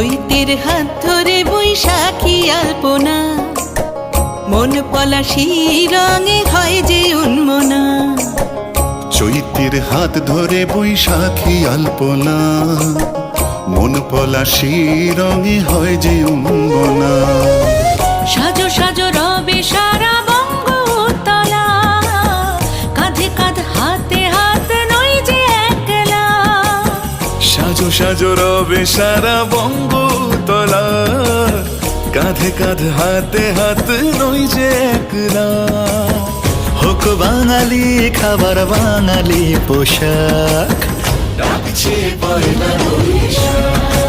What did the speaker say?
চৈতের হাত ধরে বৈশাখী আলপনা, মন পলাশি রঙে হয় যে উন্মনা। চৈতের হাত ধরে বৈশাখী আলপনা, মন পলাশি রঙে হয় যে উন্মনা। সাজো সাজো রবে সারা বঙ্গতলা, কাঁধে কাঁধ হাতে হাত নই যে একলা। সাজো সাজো রবে সারা বঙ্গতলা, কাঁধে কাঁধ হাতে হাত নই যে একলা। হোক বাঙালি খাবার বাঙালি পোশাক, ডাকছে পয়লা বৈশাখ।